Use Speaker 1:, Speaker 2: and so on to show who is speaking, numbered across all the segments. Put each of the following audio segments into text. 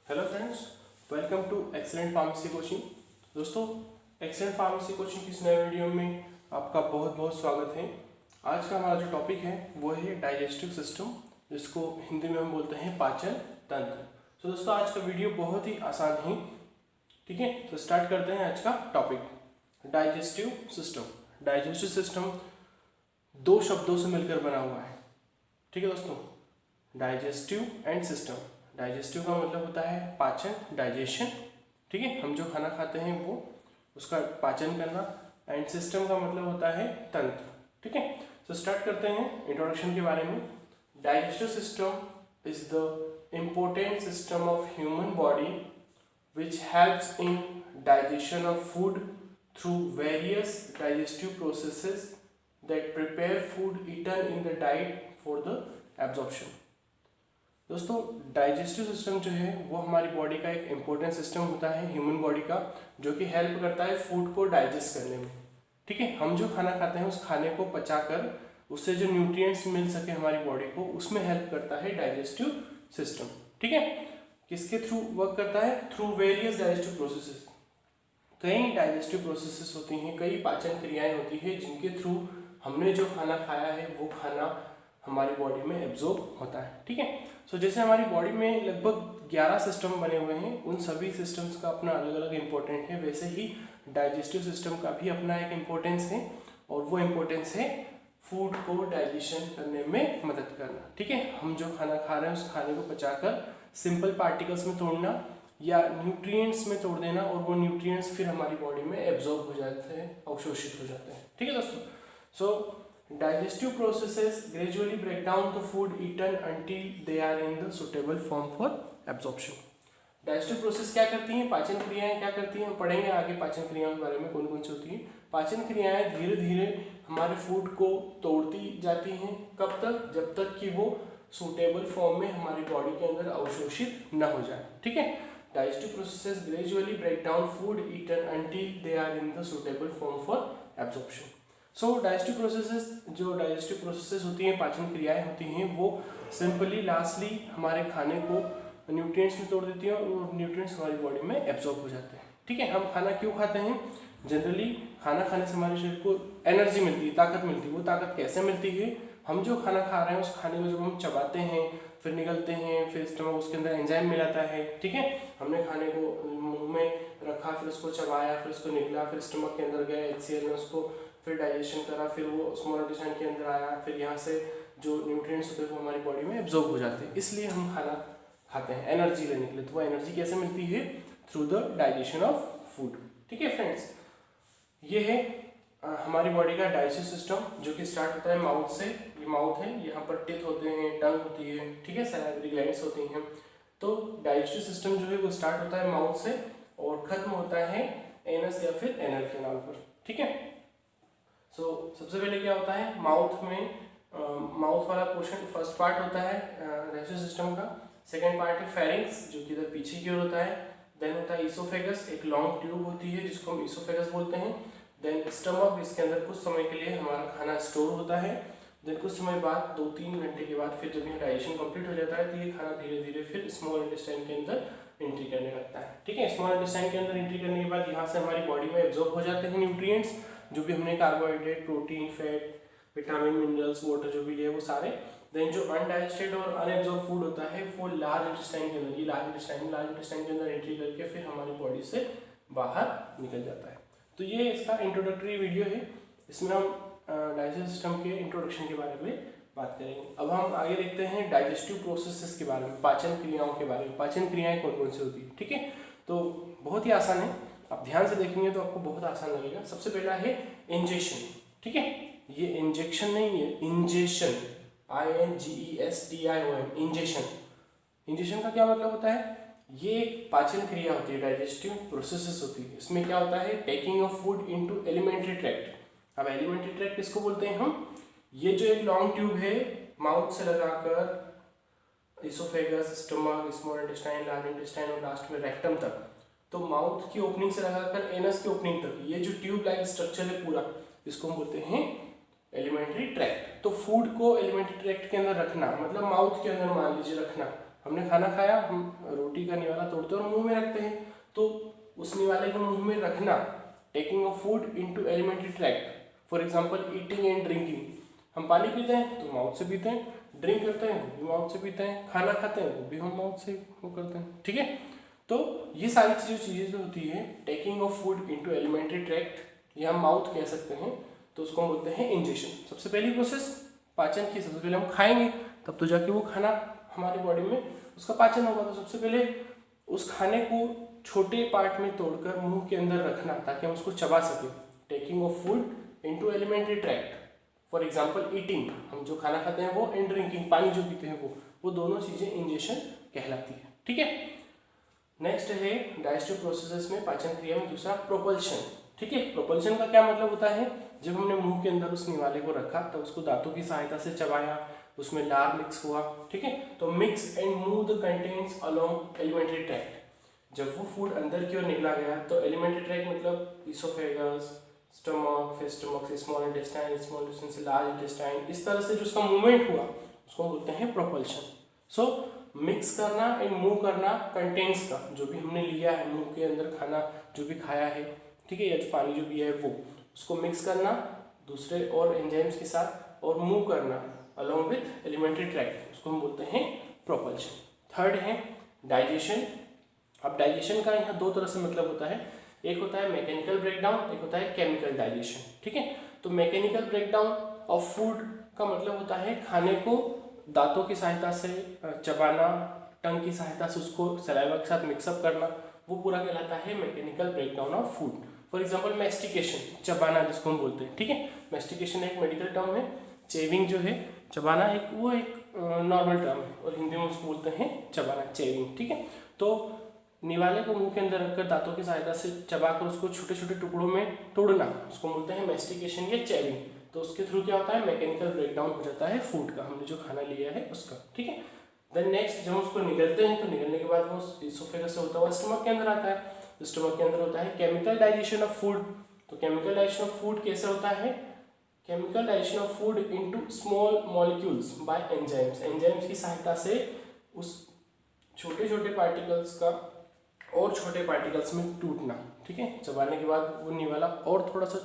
Speaker 1: Hello friends, welcome to excellent pharmacy coaching. दोस्तों, excellent pharmacy coaching की इस नए वीडियो में आपका बहुत बहुत स्वागत है। आज का हमारा जो टॉपिक है वो है डाइजेस्टिव सिस्टम, जिसको हिंदी में हम बोलते हैं पाचन तंत्र। तो दोस्तों, आज का वीडियो बहुत ही आसान है, ठीक है। तो स्टार्ट करते हैं आज का topic, digestive system. Digestive system दो शब्दों से मिलकर बना हुआ है, ठीक है दोस्तों, डाइजेस्टिव एंड सिस्टम। डाइजेस्टिव का मतलब होता है पाचन, डाइजेशन, ठीक है, हम जो खाना खाते हैं वो उसका पाचन करना। एंड सिस्टम का मतलब होता है तंत्र, ठीक है। तो स्टार्ट करते हैं इंट्रोडक्शन के बारे में। Digestive system is the important system of human body which helps in digestion of food through various digestive processes that prepare food eaten in the diet for the absorption। दोस्तों, digestive system जो है वो हमारी body का एक important system होता है human body का, जो कि हेल्प करता है फूड को डाइजेस्ट करने में, ठीक है। हम जो खाना खाते हैं उस खाने को पचाकर उससे जो न्यूट्रिएंट्स मिल सके हमारी बॉडी को, उसमें हेल्प करता है डाइजेस्टिव सिस्टम, ठीक है। किसके थ्रू वर्क करता है? Through various digestive processes. कई डाइजेस्टिव प्रोसेसेस होती हैं, कई पाचन क्रियाएं होती हैं जिनके थ्रू हमने जो खाना खाया है वो खाना हमारी बॉडी में एब्जॉर्ब होता है, ठीक है। सो जैसे हमारी बॉडी में लगभग 11 सिस्टम बने हुए हैं, उन सभी सिस्टम्स का अपना अलग अलग इंपॉर्टेंट है, वैसे ही डाइजेस्टिव सिस्टम का भी अपना एक इम्पोर्टेंस है, और वो इम्पोर्टेंस है फूड को डाइजेशन करने में मदद करना, ठीक है। हम जो खाना खा रहे हैं उस खाने को पचाकर सिंपल पार्टिकल्स में तोड़ना या न्यूट्रिएंट्स में तोड़ देना, और वो न्यूट्रिएंट्स फिर हमारी बॉडी में एब्जॉर्ब हो जाते हैं, अवशोषित हो जाते हैं, ठीक है दोस्तों। सो digestive processes gradually break down the food eaten until they are in the suitable form for absorption। Digestive process क्या करती हैं? पाचन क्रियाएं क्या करती हैं? हम पढ़ेंगे आगे पाचन क्रियाओं के बारे में, कौन कौन सी होती हैं। पाचन क्रियाएं धीरे धीरे हमारे फूड को तोड़ती जाती हैं। कब तक? जब तक कि वो सूटेबल फॉर्म में हमारी बॉडी के अंदर अवशोषित न हो जाए, ठीक है। Digestive processes gradually break down food eaten until they are in the suitable form for absorption. So digestive processes, जो डाइजेस्टिव प्रोसेसेस होती हैं, पाचन क्रियाएं होती हैं, वो सिंपली लास्टली हमारे खाने को न्यूट्रिएंट्स में तोड़ देती हैं और न्यूट्रिएंट्स हमारी बॉडी में एब्जॉर्ब हो जाते हैं, ठीक है। हम खाना क्यों खाते हैं? जनरली खाना खाने से हमारे शरीर को एनर्जी मिलती है, ताकत मिलती है। वो ताकत कैसे मिलती है? हम जो खाना खा रहे हैं उस खाने को जब हम चबाते हैं, फिर निगलते हैं, फिर स्टमक उसके अंदर एंजाइम मिलाता है, ठीक है। हमने खाने को मुंह में रखा, फिर उसको चबाया, फिर उसको निगला, फिर स्टमक के अंदर गया, HCl ने उसको फिर डाइजेशन करा, फिर वो स्मॉल इंटेस्टाइन के अंदर आया, फिर यहाँ से जो न्यूट्रिएंट्स होते हैं वो हमारी बॉडी में एब्जॉर्ब हो जाते हैं। इसलिए हम खाना खाते हैं एनर्जी लेने के लिए। तो वो एनर्जी कैसे मिलती है? Through the digestion of food, ठीक है फ्रेंड्स। ये है हमारी बॉडी का डाइजेस्टिव सिस्टम, जो कि स्टार्ट होता है माउथ से। ये माउथ है, यहाँ पर टिथ होते हैं, टंग होती है, ठीक है, सैलिवरी ग्लैंड्स होती हैं। तो डाइजेस्टिव सिस्टम जो है वो स्टार्ट होता है माउथ से और खत्म होता है एनस या फिर एनल कैनाल पर, ठीक है। सो सबसे पहले क्या होता है? माउथ में माउथ वाला पोर्शन फर्स्ट पार्ट होता है डाइजेस्टिव सिस्टम का। सेकेंड पार्ट है फेरिंक्स, जो कि इधर पीछे की ओर होता है। देन होता है ईसोफेगस, एक लॉन्ग ट्यूब होती है जिसको हम ईसोफेगस बोलते हैं। देन स्टमक, इसके अंदर कुछ समय के लिए हमारा खाना स्टोर होता है। देन कुछ समय बाद 2-3 घंटे के बाद फिर जब यह डाइजेशन कंप्लीट हो जाता है तो ये खाना धीरे धीरे फिर स्मॉल इंटेस्टाइन के अंदर एंट्री करने लगता है, ठीक है। स्मॉल इंटेस्टाइन के अंदर एंट्री करने के बाद यहाँ से हमारी बॉडी में एब्जॉर्ब हो जाते हैं न्यूट्रिएंट्स, जो भी हमने carbohydrate, protein, fat, vitamin, minerals, water जो भी है वो सारे। देन जो अनडाइजेस्टेड और अनएब्जॉर्ब फूड होता है वो लार्ज इंटेस्टाइन के अंदर, ये लार्ज इंटेस्टाइन के अंदर एंट्री करके फिर हमारी बॉडी से बाहर निकल जाता है। तो ये इसका इंट्रोडक्टरी वीडियो है, इसमें हम डाइजेस्टिव सिस्टम के इंट्रोडक्शन के बारे में बात करेंगे। अब हम आगे देखते हैं डाइजेस्टिव प्रोसेसेस के बारे में, पाचन क्रियाओं के बारे में। पाचन क्रियाएं कौन कौन सी होती है, ठीक है। तो बहुत ही आसान है, आप ध्यान से देखेंगे तो आपको बहुत आसान लगेगा। सबसे पहला है इंजेशन, ठीक है। ये इंजेक्शन नहीं है, इंजेशन, INGESTION, इंजेशन। इंजेशन का क्या मतलब होता है? ये एक पाचन क्रिया होती है, डाइजेस्टिव प्रोसेसेस होती है। इसमें क्या होता है? Taking of food into alimentary tract. अब एलिमेंट्री ट्रैक्ट किसको बोलते हैं हम? ये जो एक लॉन्ग ट्यूब है माउथ से लगाकर oesophagus, stomach, small intestine, large intestine और लास्ट में रेक्टम तक, तो माउथ की ओपनिंग से लगाकर एनस की ओपनिंग तक ये जो ट्यूब लाइक स्ट्रक्चर है पूरा, इसको हम बोलते हैं एलिमेंट्री ट्रैक्ट। तो फूड को एलिमेंट्री ट्रैक्ट के अंदर रखना मतलब माउथ के अंदर मान लीजिए रखना। हमने खाना खाया, हम रोटी का निवाला तोड़ते हैं और मुंह में रखते हैं, तो उस निवाले को मुंह में रखना, taking of food into alimentary tract. For example eating and drinking, हम पानी पीते हैं तो माउथ से पीते हैं, ड्रिंक करते हैं वो भी माउथ से पीते हैं, खाना खाते हैं वो भी हम माउथ से वो करते हैं, ठीक है। तो ये सारी चीज़ें जो होती है taking of food into alimentary tract, ये हम माउथ कह सकते हैं, तो उसको हम बोलते हैं इंजेशन। सबसे पहली प्रोसेस पाचन की, सबसे पहले हम खाएंगे तब तो जाके वो खाना हमारी बॉडी में उसका पाचन होगा। तो सबसे पहले उस खाने को छोटे पार्ट में तोड़कर मुंह के अंदर रखना ताकि हम उसको चबा सकें, taking of food into alimentary tract. For example eating, हम जो खाना खाते हैं वो, एंड ड्रिंकिंग, पानी जो पीते हैं वो दोनों चीज़ें इंजेशन कहलाती है, ठीक है। नेक्स्ट है डाइजेस्टिव प्रोसेसेस में, पाचन क्रिया में दूसरा प्रोपल्शन, ठीक है। प्रोपल्शन का क्या मतलब होता है, जब हमने मुंह के अंदर उस निवाले को रखा तब उसको दांतों की सहायता से चबाया, उसमें लार मिक्स हुआ, ठीक है। तो mix and move the contents along alimentary tract, जब वो फूड अंदर की ओर निकला गया तो एलिमेंट्री ट्रैक्ट मतलब इसोफेगस, स्टमक, फिर स्टमक से स्मॉल इंटेस्टाइन, स्मॉल इंटेस्टाइन से लार्ज इंटेस्टाइन, इस तरह से जो उसका मूवमेंट हुआ उसको बोलते हैं प्रोपल्शन। सो मिक्स करना एंड मूव करना कंटेंट्स का, जो भी हमने लिया है मुंह के अंदर खाना जो भी खाया है, ठीक है, या जो पानी जो पिया है वो, उसको मिक्स करना दूसरे और एंजाइम्स के साथ और मूव करना अलोंग विथ एलिमेंट्री ट्रैक्ट, उसको हम बोलते हैं प्रोपल्शन। थर्ड है डाइजेशन। अब डाइजेशन का यहाँ दो तरह से मतलब होता है, एक होता है मैकेनिकल ब्रेकडाउन, एक होता है केमिकल डाइजेशन, ठीक है। तो मैकेनिकल ब्रेकडाउन ऑफ फूड का मतलब होता है खाने को दांतों की सहायता से चबाना, टंग की सहायता से उसको सलाइवा के साथ मिक्सअप करना, वो पूरा कहलाता है mechanical breakdown of food. For example mastication, चबाना जिसको हम बोलते हैं, ठीक है। मैस्टिकेशन एक मेडिकल टर्म है, चेविंग जो है चबाना एक नॉर्मल टर्म है और हिंदी में उसको बोलते हैं चबाना, चेविंग, ठीक है। तो निवाले को मुंह के अंदर रखकर दांतों की सहायता से चबाकर उसको छोटे छोटे टुकड़ों में तोड़ना, उसको बोलते हैं मैस्टिकेशन या चेविंग। तो उसके थ्रू क्या होता है, मैकेनिकल ब्रेकडाउन हो जाता है फूड का, हमने जो खाना लिया है उसका, ठीक है। देन नेक्स्ट जब उसको निगलते हैं तो निगलने के बाद वो इसोफेगस से होता हुआ स्टमक के अंदर आता है, तो स्टमक के अंदर होता है केमिकल डाइजेशन ऑफ फूड। तो केमिकल डाइजेशन ऑफ फूड कैसे होता है, chemical digestion of food into small molecules by enzymes, enzymes की सहायता से उस छोटे छोटे पार्टिकल्स का और छोटे पार्टिकल्स में टूटना, ठीक है। चबाने के बाद वो निवाला और थोड़ा सा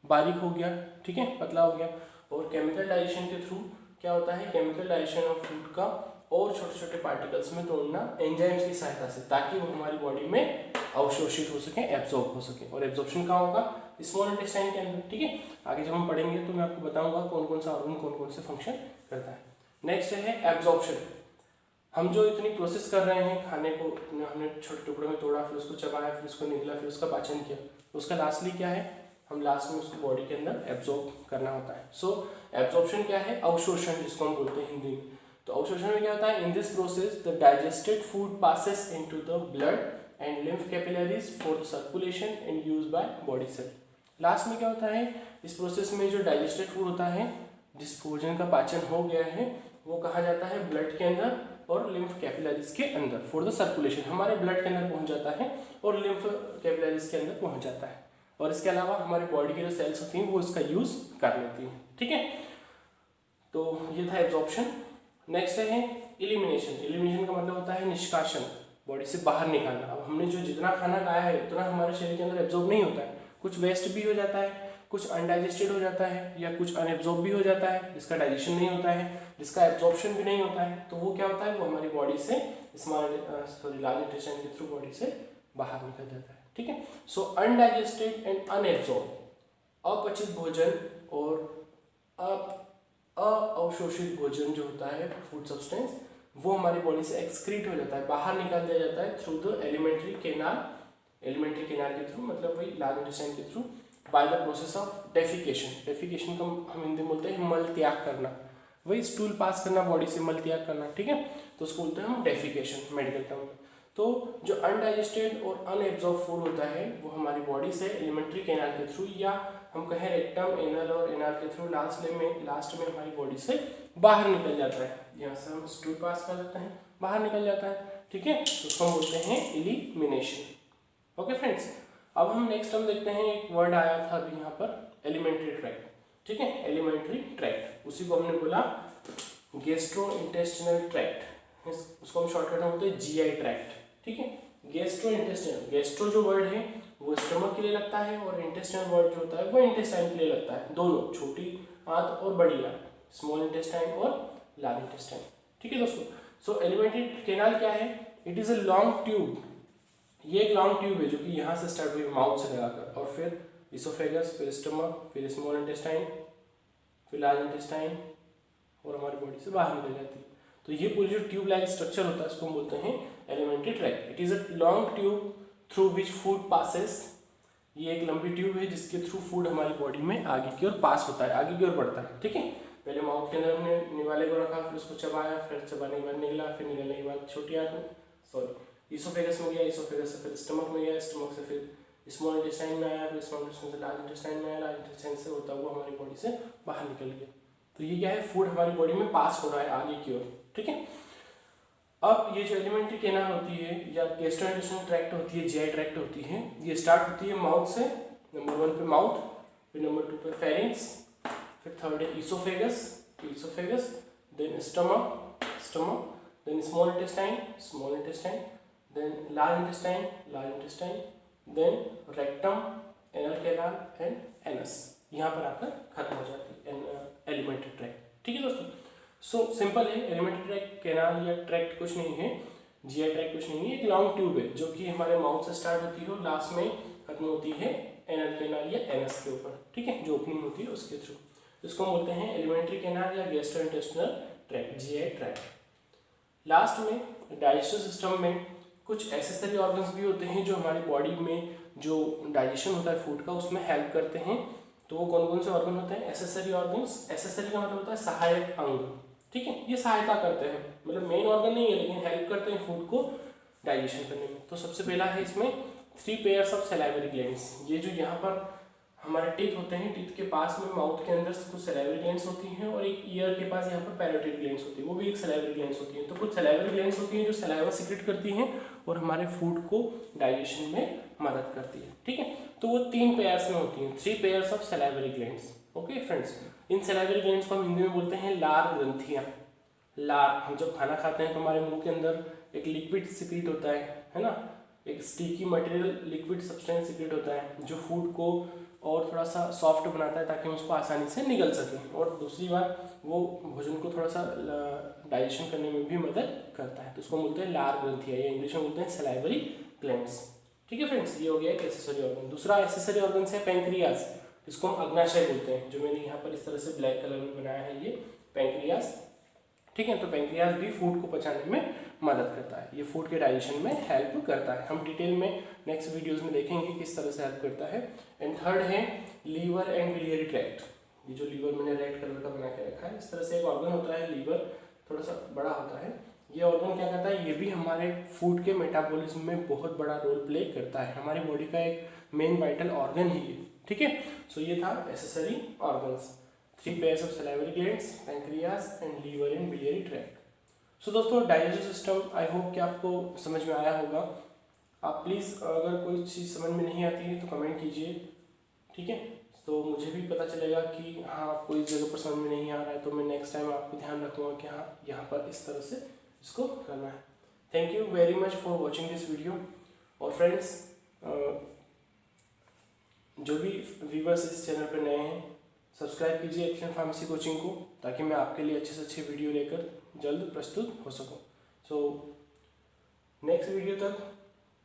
Speaker 1: बारीक हो गया, ठीक है, पतला हो गया। और केमिकल डाइजेशन के थ्रू क्या होता है, केमिकल डाइजेशन ऑफ फूड का और छोटे छोटे पार्टिकल्स में तोड़ना एंजाइम्स की सहायता से, ताकि वो हमारी बॉडी में अवशोषित हो सके, एब्जॉर्ब हो सके। और एब्जॉर्प्शन कहाँ होगा, स्मॉल इंटेस्टाइन के अंदर, ठीक है। आगे जब हम पढ़ेंगे तो मैं आपको बताऊंगा कौन कौन सा ऑर्गन कौन कौन से फंक्शन करता है। नेक्स्ट है एब्जॉर्प्शन। हम जो इतनी प्रोसेस कर रहे हैं खाने को, हमने छोटे टुकड़ों में तोड़ा, फिर उसको चबाया, फिर उसको निकला, फिर उसका पाचन किया, उसका लास्टली क्या है, हम लास्ट में उसको बॉडी के अंदर एब्जॉर्ब करना होता है। सो एब्जॉर्प्शन क्या है, अवशोषण जिसको हम बोलते हैं हिंदी में। तो अवशोषण में क्या होता है, in this process the digested food passes into the blood and lymph capillaries for the circulation and use by body cell. Last में क्या होता है, इस प्रोसेस में जो डाइजेस्टेड फूड होता है, जिस भोजन का पाचन हो गया है, वो कहा जाता है ब्लड के अंदर और लिम्फ कैपिलरीज के अंदर फॉर द सर्कुलेशन, हमारे ब्लड के अंदर पहुंच जाता है और लिम्फ कैपिलरीज के अंदर पहुंच जाता है। और इसके अलावा हमारी बॉडी की जो सेल्स होती हैं वो इसका यूज कर लेती हैं, ठीक है। तो ये था एब्जॉर्प्शन। नेक्स्ट है एलिमिनेशन। एलिमिनेशन का मतलब होता है निष्कासन, बॉडी से बाहर निकालना। अब हमने जो जितना खाना खाया है उतना हमारे शरीर के अंदर एब्जॉर्ब नहीं होता है, कुछ वेस्ट भी हो जाता है, कुछ अनडाइजेस्टेड हो जाता है, या कुछ अनएब्जॉर्ब भी हो जाता है जिसका डाइजेशन नहीं होता है, जिसका एब्जॉर्प्शन भी नहीं होता है। तो वो क्या होता है, वो हमारी बॉडी से लार्ज इंटेस्टाइन के थ्रू बॉडी से बाहर निकल जाता है, ठीक है। सो अनडाइजेस्टेड एंड अनएब्जॉर्ब, अपचित भोजन और अवशोषित भोजन जो होता है फूड सब्सटेंस, वो हमारी बॉडी से एक्सक्रीट हो जाता है, बाहर निकाल दिया जाता है through the alimentary canal. Alimentary canal के थ्रू मतलब वही लार्ज इंटेस्टाइन के through, by the process of defecation. Defecation को हम हिंदी में बोलते हैं मल त्याग करना, वही स्टूल पास करना बॉडी से, मल त्याग करना, ठीक है। तो उसको बोलते हैं हम डेफिकेशन मेडिकल टर्म में। तो जो अनडाइजेस्टेड और अनएब्जॉर्ब फूड होता है वो हमारी बॉडी से एलिमेंट्री कैनाल के थ्रू, या हम कहें रेक्टम, एनल और एनाल के थ्रू लास्ट में हमारी बॉडी से बाहर निकल जाता है। यहाँ से हम स्टूल पास कर देते हैं, बाहर निकल जाता है, ठीक है। तो उसको हम बोलते हैं एलिमिनेशन। ओके फ्रेंड्स, अब हम नेक्स्ट हम देखते हैं, एक वर्ड आया था अभी यहाँ पर, एलिमेंट्री ट्रैक्ट, ठीक है, एलिमेंट्री ट्रैक्ट, उसी को हमने बोला गैस्ट्रो इंटेस्टिनल ट्रैक्ट, उसको हम शॉर्टकट में बोलते हैं जीआई ट्रैक्ट। ठीक है, गैस्ट्रो इंटेस्टिनल, गैस्ट्रो जो वर्ड है वो स्टमक के लिए लगता है और इंटेस्टाइन वर्ड जो होता है वो इंटेस्टाइन के लिए लगता है, दोनों, छोटी आंत और बड़ी आंत, स्मॉल इंटेस्टाइन और लार्ज इंटेस्टाइन। ठीक है दोस्तों, सो एलिमेंट्री कैनाल क्या है, it is a long tube, ये एक लॉन्ग ट्यूब है जो कि यहाँ से स्टार्ट हुई माउथ से लगाकर और फिर इसोफेगस, फिर स्टमक, फिर स्मॉल इंटेस्टाइन, फिर लार्ज इंटेस्टाइन और हमारी बॉडी से बाहर निकल जाती है। तो ये पूरी जो ट्यूब लाइक स्ट्रक्चर होता है इसको हम बोलते हैं alimentary tract. It is a long tube through which food passes, ये एक लंबी ट्यूब है जिसके थ्रू फूड हमारी बॉडी में आगे की ओर पास होता है, आगे की ओर बढ़ता है। ठीक है, पहले माउथ के अंदर हमने निवाले को रखा, फिर उसको चबाया, फिर चबाने के बाद निकला, फिर निकलने के बाद छोटी आंत में, सॉरी इसोफेगस में गया, इसोफेगस से फिर स्टमक में गया, स्टमक से फिर स्मॉल इंटेस्टाइन में आया, फिर स्मॉल इंटेस्टाइन से लार्ज इंटेस्टाइन में आया, लार्ज इंटेस्टाइन से होता हुआ हमारी बॉडी से बाहर निकल गया। तो ये क्या है, फूड हमारी बॉडी में पास हो रहा है आगे की ओर। ठीक है, अब ये जो एलिमेंट्री कैनाल होती है या गैस्ट्रोइंटेस्टाइनल ट्रैक्ट होती है, जीआई ट्रैक्ट होती है, ये स्टार्ट होती है माउथ से, नंबर 1 पे माउथ, फिर नंबर 2 पे फेरिंक्स, फिर थर्ड है oesophagus, oesophagus, then stomach, stomach, then small intestine, then large intestine, then rectum, anal canal and anus, यहाँ पर आकर खत्म हो जाती है एलिमेंट्री ट्रैक्ट। ठीक है दोस्तों, सो सिंपल है, एलिमेंट्री ट्रैक्ट कैनाल या ट्रैक्ट कुछ नहीं है, जीआई ट्रैक्ट कुछ नहीं है, एक लॉन्ग ट्यूब है जो कि हमारे माउथ से स्टार्ट होती है और लास्ट में खत्म होती है एनल कैनाल या एनस के ऊपर। ठीक है, जो ओपनिंग होती है उसके थ्रू, इसको हम बोलते हैं एलिमेंट्री कैनाल या gastrointestinal tract, GI tract. Last में डाइजेस्टिव सिस्टम में कुछ एसेसरी ऑर्गन्स भी होते हैं जो हमारी बॉडी में जो डाइजेशन होता है फूड का उसमें हेल्प करते हैं। तो वो कौन कौन से ऑर्गन होते हैं, एसेसरी ऑर्गन्स, एसेसरी का मतलब होता है सहायक अंग। ठीक है, ये सहायता करते हैं, मतलब मेन ऑर्गन नहीं है लेकिन हेल्प करते हैं फूड को डाइजेशन करने में। तो सबसे पहला है इसमें 3 पेयर्स ऑफ सैलिवरी ग्लैंड्स, ये जो यहाँ पर हमारे टीथ होते हैं, टीथ के पास में माउथ के अंदर कुछ सैलिवरी ग्लैंड्स होती हैं और एक ईयर के पास यहाँ पर पैरोटिड ग्लैंड्स होती है, वो भी एक सैलिवरी ग्लैंड्स होती है। तो कुछ सैलिवरी ग्लैंड्स होती हैं जो सलाइवा सीक्रेट करती हैं और हमारे फूड को डाइजेशन में मदद करती है। ठीक है, तो वो 3 पेयर्स में होती हैं, 3 pairs of salivary glands. Okay friends, in salivary glands को हम हिंदी में बोलते हैं लार ग्रंथियाँ। लार, हम जब खाना खाते हैं तो हमारे मुंह के अंदर एक लिक्विड सिक्रीट होता है ना, एक sticky material liquid substance secrete होता है जो फूड को और थोड़ा सा सॉफ्ट बनाता है ताकि हम उसको आसानी से निगल सकें, और दूसरी बार वो भोजन को थोड़ा सा डाइजेशन करने में भी मदद करता है। तो उसको बोलते हैं लार ग्रंथियाँ या इंग्लिश में बोलते हैं सलाइवरी ग्लैंड्स। ठीक है फ्रेंड्स, ये हो गया एक एसेसरी ऑर्गन। दूसरा एसेसरी ऑर्गन है पैंक्रियाज, इसको हम अग्नाशय बोलते हैं, जो मैंने यहाँ पर इस तरह से ब्लैक कलर में बनाया है ये पैंक्रियाज। ठीक है, तो पैंक्रियाज भी फूड को पचाने में मदद करता है, ये फूड के डाइजेशन में हेल्प करता है। हम डिटेल में नेक्स्ट वीडियोस में देखेंगे किस तरह से हेल्प करता है। एंड थर्ड है लीवर एंड बिलियरी ट्रैक्ट, ये जो लीवर मैंने रेड कलर का बना के रखा है, इस तरह से एक ऑर्गन होता है, लीवर थोड़ा सा बड़ा होता है। ये ऑर्गन क्या करता है, ये भी हमारे फूड के मेटाबॉलिज्म में बहुत बड़ा रोल प्ले करता है, हमारी बॉडी का एक मेन वाइटल ऑर्गन ही है। ठीक है, सो ये था accessory organs, 3 pairs of salivary glands, pancreas and liver and biliary tract. So दोस्तों, डाइजेस्टिव सिस्टम आई होप कि आपको समझ में आया होगा। आप प्लीज़ अगर कोई चीज़ समझ में नहीं आती है तो कमेंट कीजिए। ठीक है, तो मुझे भी पता चलेगा कि हाँ आपको इस जगह पर समझ में नहीं आ रहा है, तो मैं नेक्स्ट टाइम आपको ध्यान रखूँगा कि हाँ यहाँ पर इस तरह से इसको करना है। Thank you very much for watching this video. और फ्रेंड्स, जो भी व्यूवर्स इस चैनल पर नए हैं, सब्सक्राइब कीजिए एक्सीलेंट फार्मेसी कोचिंग को, ताकि मैं आपके लिए अच्छे से अच्छे वीडियो लेकर जल्द प्रस्तुत हो सकूं। सो नेक्स्ट वीडियो तक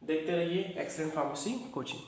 Speaker 1: देखते रहिए एक्सीलेंट फार्मेसी कोचिंग।